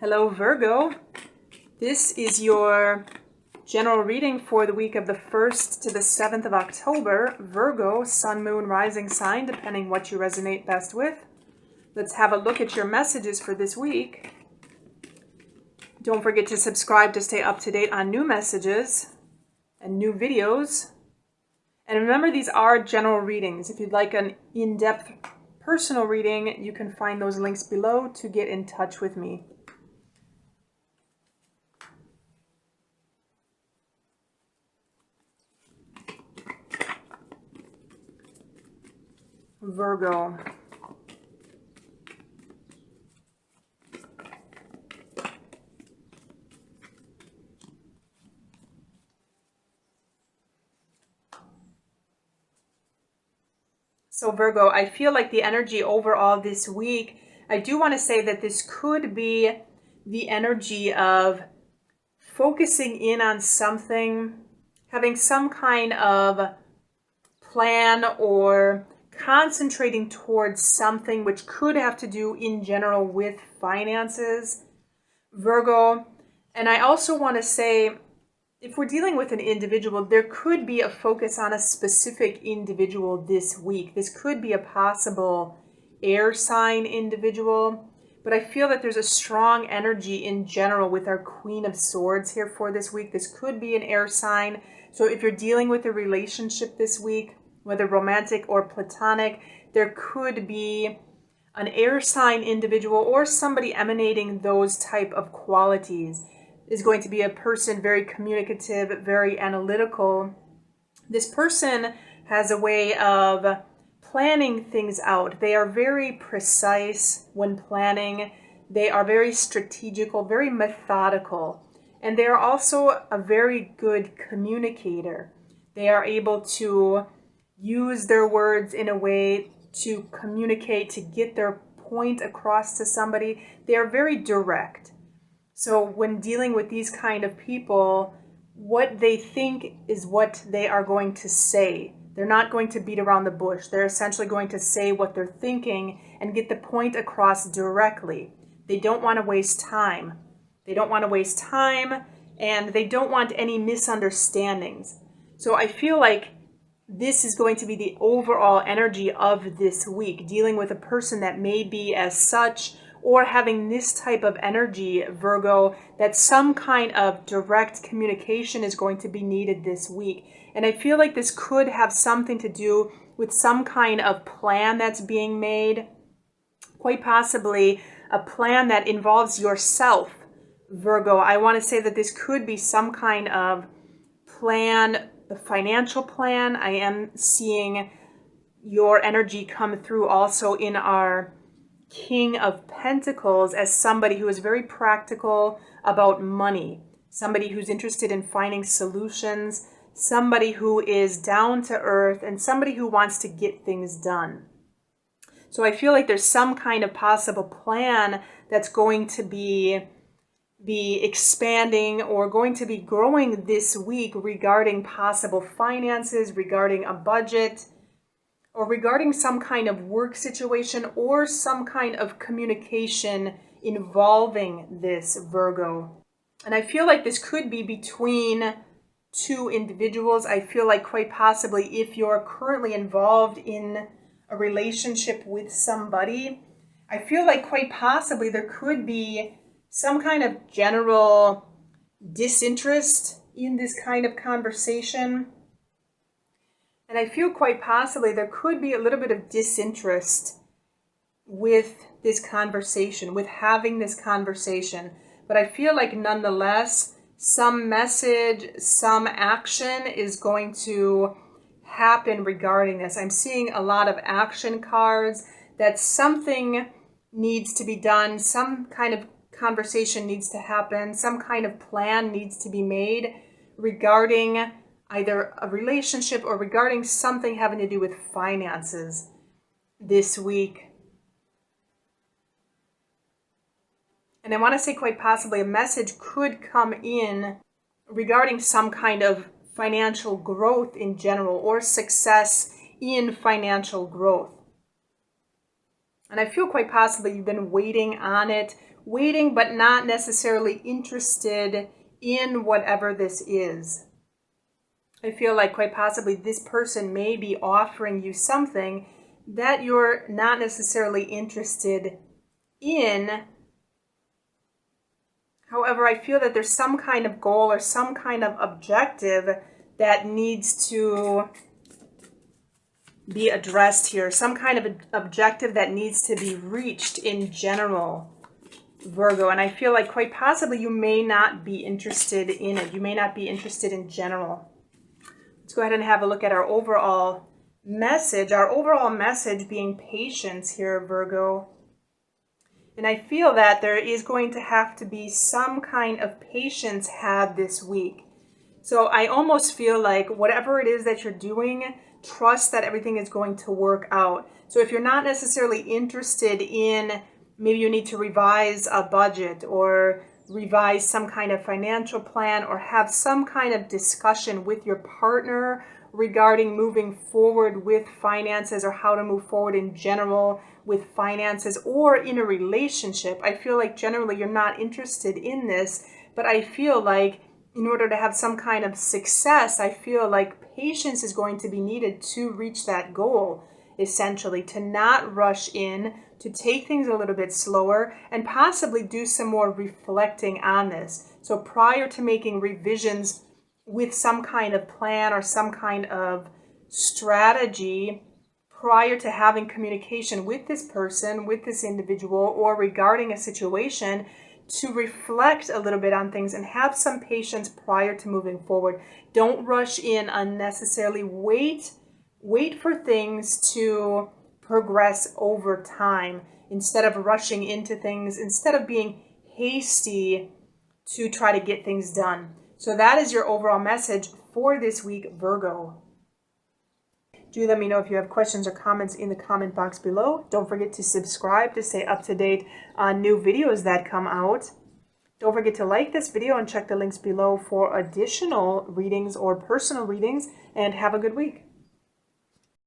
Hello Virgo, this is your general reading for the week of the 1st to the 7th of October. Virgo, sun, moon, rising sign, depending what you resonate best with. Let's have a look at your messages for this week. Don't forget to subscribe to stay up to date on new messages and new videos. And remember, these are general readings. If you'd like an in-depth personal reading, you can find those links below to get in touch with me. Virgo. So Virgo, I feel like the energy overall this week, I do want to say that this could be the energy of focusing in on something, having some kind of plan or concentrating towards something which could have to do in general with finances, Virgo. And I also want to say, if we're dealing with an individual, there could be a focus on a specific individual this week. This could be a possible air sign individual, but I feel that there's a strong energy in general with our Queen of Swords here for this week. This could be an air sign. So if you're dealing with a relationship this week, whether romantic or platonic, there could be an air sign individual or somebody emanating those type of qualities. Is going to be a person very communicative, very analytical. This person has a way of planning things out. They are very precise when planning. They are very strategical, very methodical. And they are also a very good communicator. They are able to use their words in a way to communicate, to get their point across to somebody. They are very direct. So when dealing with these kind of people, what they think is what they are going to say. They're not going to beat around the bush. They're essentially going to say what they're thinking and get the point across directly. They don't want to waste time. They don't want to waste time, and they don't want any misunderstandings. So I feel like this is going to be the overall energy of this week, dealing with a person that may be as such or having this type of energy, Virgo, that some kind of direct communication is going to be needed this week. And I feel like this could have something to do with some kind of plan that's being made, quite possibly a plan that involves yourself, Virgo. I want to say that this could be some kind of plan, the financial plan. I am seeing your energy come through also in our King of Pentacles as somebody who is very practical about money, somebody who's interested in finding solutions, somebody who is down to earth, and somebody who wants to get things done. So I feel like there's some kind of possible plan that's going to be expanding or going to be growing this week regarding possible finances, regarding a budget, or regarding some kind of work situation or some kind of communication involving this, Virgo. And I feel like this could be between two individuals. I feel like quite possibly if you're currently involved in a relationship with somebody, I feel like quite possibly there could be some kind of general disinterest in this kind of conversation. And I feel quite possibly there could be a little bit of disinterest with this conversation, with having this conversation. But I feel like nonetheless, some message, some action is going to happen regarding this. I'm seeing a lot of action cards, that something needs to be done, some kind of conversation needs to happen, some kind of plan needs to be made regarding either a relationship or regarding something having to do with finances this week. And I want to say quite possibly a message could come in regarding some kind of financial growth in general or success in financial growth. And I feel quite possibly you've been waiting on it, waiting but not necessarily interested in whatever this is. I feel like quite possibly this person may be offering you something that you're not necessarily interested in. However, I feel that there's some kind of goal or some kind of objective that needs to be addressed here. Some kind of objective that needs to be reached in general, Virgo. And I feel like quite possibly you may not be interested in it. You may not be interested in general. Let's go ahead and have a look at our overall message. Our overall message being patience here, Virgo. And I feel that there is going to have to be some kind of patience had this week. So I almost feel like whatever it is that you're doing, trust that everything is going to work out. So if you're not necessarily interested in, maybe you need to revise a budget or revise some kind of financial plan or have some kind of discussion with your partner regarding moving forward with finances or how to move forward in general with finances or in a relationship. I feel like generally you're not interested in this, but I feel like in order to have some kind of success, I feel like patience is going to be needed to reach that goal, essentially, to not rush in, to take things a little bit slower and possibly do some more reflecting on this. So prior to making revisions with some kind of plan or some kind of strategy, prior to having communication with this person, with this individual, or regarding a situation, to reflect a little bit on things and have some patience prior to moving forward. Don't rush in unnecessarily. Wait for things to progress over time instead of rushing into things, instead of being hasty to try to get things done. So that is your overall message for this week, Virgo. Do let me know if you have questions or comments in the comment box below. Don't forget to subscribe to stay up to date on new videos that come out. Don't forget to like this video and check the links below for additional readings or personal readings, and have a good week.